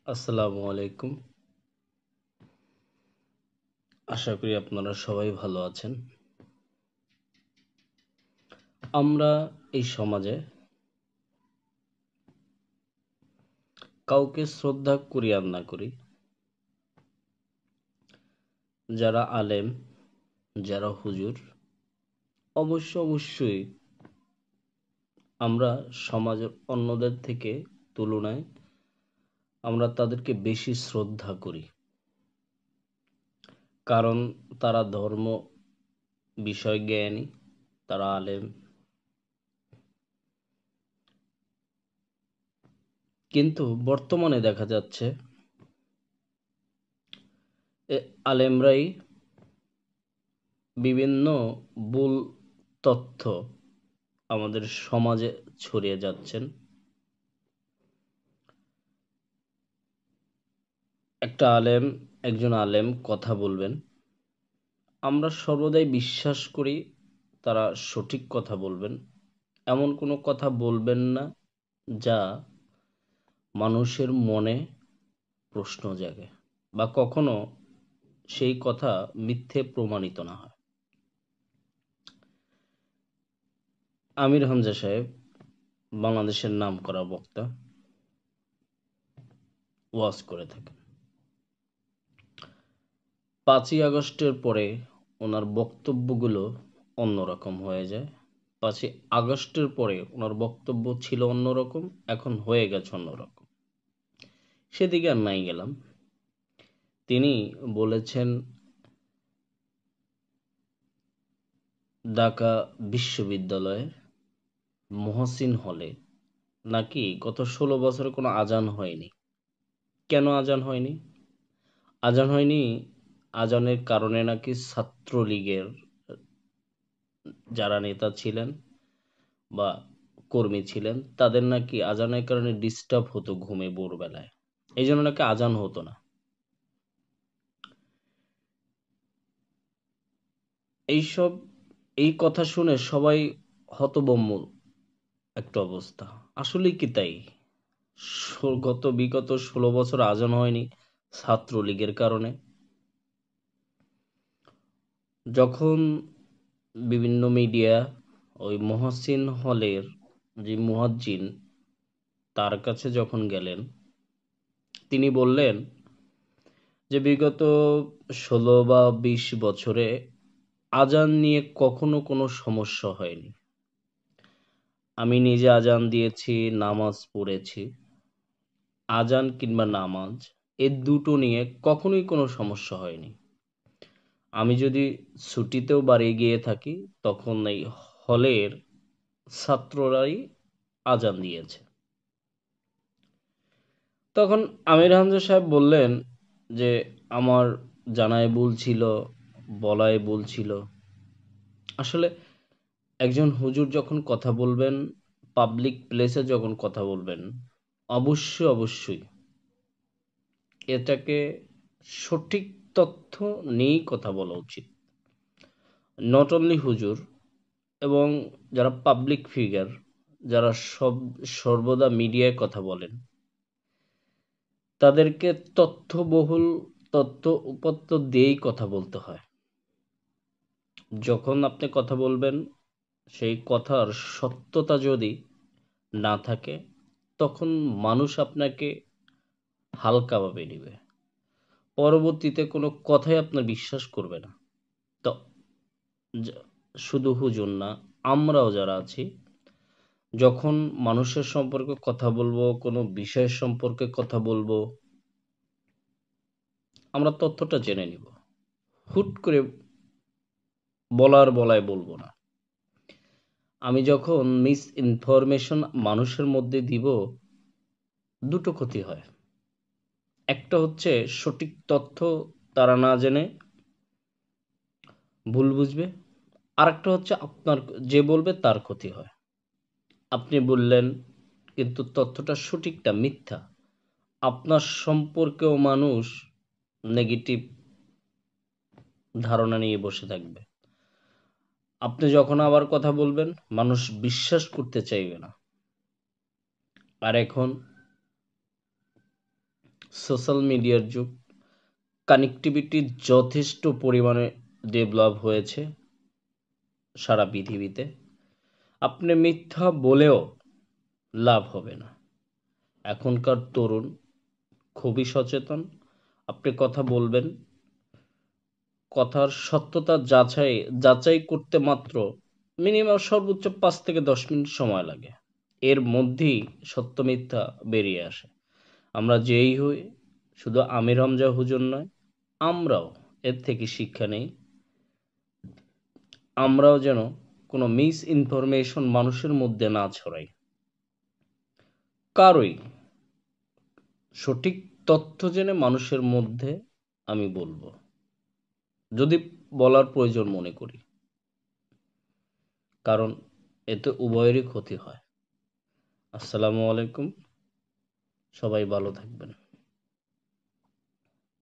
আসসালামু আলাইকুম। আশা করি আপনারা সবাই ভালো আছেন। আমরা এই সমাজে কাউকে শ্রদ্ধা করি আর না করি, যারা আলেম, যারা হুজুর, অবশ্যই আমরা সমাজের অন্যদের থেকে তুলনায় আমরা তাদেরকে বেশি শ্রদ্ধা করি। কারণ তারা ধর্ম বিষয় জ্ঞানী, তারা আলেম। কিন্তু বর্তমানে দেখা যাচ্ছে এ আলেমরাই বিভিন্ন ভুল তথ্য আমাদের সমাজে ছড়িয়ে যাচ্ছেন। একজন আলেম কথা বলবেন, আমরা সর্বদাই বিশ্বাস করি তারা সঠিক কথা বলবেন। এমন কোনো কথা বলবেন না যা মানুষের মনে প্রশ্ন জাগে বা কখনো সেই কথা মিথ্যে প্রমাণিত না হয়। আমির হামজা সাহেব বাংলাদেশের নামকরা বক্তা, ওয়াজ করে থাকেন। ৫ই আগস্টের পরে ওনার বক্তব্যগুলো অন্যরকম হয়ে যায়। ৫ই আগস্টের পরে ওনার বক্তব্য ছিল অন্যরকম, এখন হয়ে গেছে অন্যরকম। সেদিকে আর নাই গেলাম। তিনি বলেছেন ঢাকা বিশ্ববিদ্যালয়ের মহসিন হলে নাকি গত ১৬ বছরে কোনো আজান হয়নি। কেন আজান হয়নি? আজান হয়নি, আজানের কারণে নাকি ছাত্রলীগের যারা নেতা ছিলেন বা কর্মী ছিলেন তাদের নাকি আজানের কারণে ডিস্টার্ব হতো ঘুমে ভোরবেলায়, এই জন্য নাকি আজান হতো না। এইসব এই কথা শুনে সবাই হতভম্ব একটা অবস্থা। আসলেই কি তাই? বিগত ১৬ বছর আজান হয়নি ছাত্রলীগের কারণে। যখন বিভিন্ন মিডিয়া ওই মহসিন হলের যে মুয়াজ্জিন তার কাছে যখন গেলেন, তিনি বললেন যে বিগত ১৬ বা ২০ বছরে আজান নিয়ে কখনো কোনো সমস্যা হয়নি। আমি নিজে আজান দিয়েছি, নামাজ পড়েছি। আজান কিংবা নামাজ এ দুটো নিয়ে কখনোই কোনো সমস্যা হয়নি। আমি যদি ছুটিতেও বাড়ি গিয়ে থাকি তখন এই হলের ছাত্ররাই আজান দিয়েছে। তখন আমির হামজা সাহেব বললেন যে আমার জানায় ভুল ছিল, বলায় ভুল ছিল। আসলে একজন হুজুর যখন কথা বলবেন, পাবলিক প্লেসে যখন কথা বলবেন, অবশ্যই এটাকে সঠিক তথ্য নিয়েই কথা বলা উচিত। নট অনলি হুজুর, এবং যারা পাবলিক ফিগার, যারা সর্বদা মিডিয়ায় কথা বলেন, তাদেরকে তথ্যবহুল তথ্য উপাত্ত দিয়েই কথা বলতে হয়। যখন আপনি কথা বলবেন সেই কথার সত্যতা যদি না থাকে তখন মানুষ আপনাকে হালকাভাবে নিবে, পরবর্তীতে কোনো কথাই আপনার বিশ্বাস করবে না। তো শুধু হুজুর না, আমরাও যারা আছি যখন মানুষের সম্পর্কে কথা বলবো, কোনো বিষয়ের সম্পর্কে কথা বলবো, আমরা তথ্যটা জেনে নিব। হুট করে বলায় বলবো না। আমি যখন মিস ইনফরমেশন মানুষের মধ্যে দিব, দুটো ক্ষতি হয়। একটা হচ্ছে সঠিক তথ্য তারা না জেনে ভুল বুঝবে। আরেকটা হচ্ছে আপনার যে বলবে তার ক্ষতি হয়। আপনি বললেন কিন্তু তথ্যটা সঠিকটা মিথ্যা, আপনার সম্পর্কেও মানুষ নেগেটিভ ধারণা নিয়ে বসে থাকবে। আপনি যখন আবার কথা বলবেন মানুষ বিশ্বাস করতে চাইবে না। আর এখন সোশ্যাল মিডিয়ার যুগ, কানেক্টিভিটি যথেষ্ট পরিমাণে ডেভেলপ হয়েছে সারা পৃথিবীতে। আপনি মিথ্যা বলেও লাভ হবে না। এখনকার তরুণ খুবই সচেতন। আপনি কথা বলবেন, কথার সত্যতা যাচাই করতে মাত্র মিনিমাম সর্বোচ্চ ৫ থেকে ১০ মিনিট সময় লাগে। এর মধ্যেই সত্য মিথ্যা বেরিয়ে আসে। আমরা যেই হই, শুধু আমির হামজা হুজুর নয়, আমরাও এর থেকে শিক্ষা নেই। আমরাও যেন কোনো মিস ইনফরমেশন মানুষের মধ্যে না ছড়াই। কারোই সঠিক তথ্য জেনে মানুষের মধ্যে আমি বলবো, যদি বলার প্রয়োজন মনে করি, কারণ এতে উভয়েরই ক্ষতি হয়। আসসালামু আলাইকুম, সবাই ভালো থাকবেন।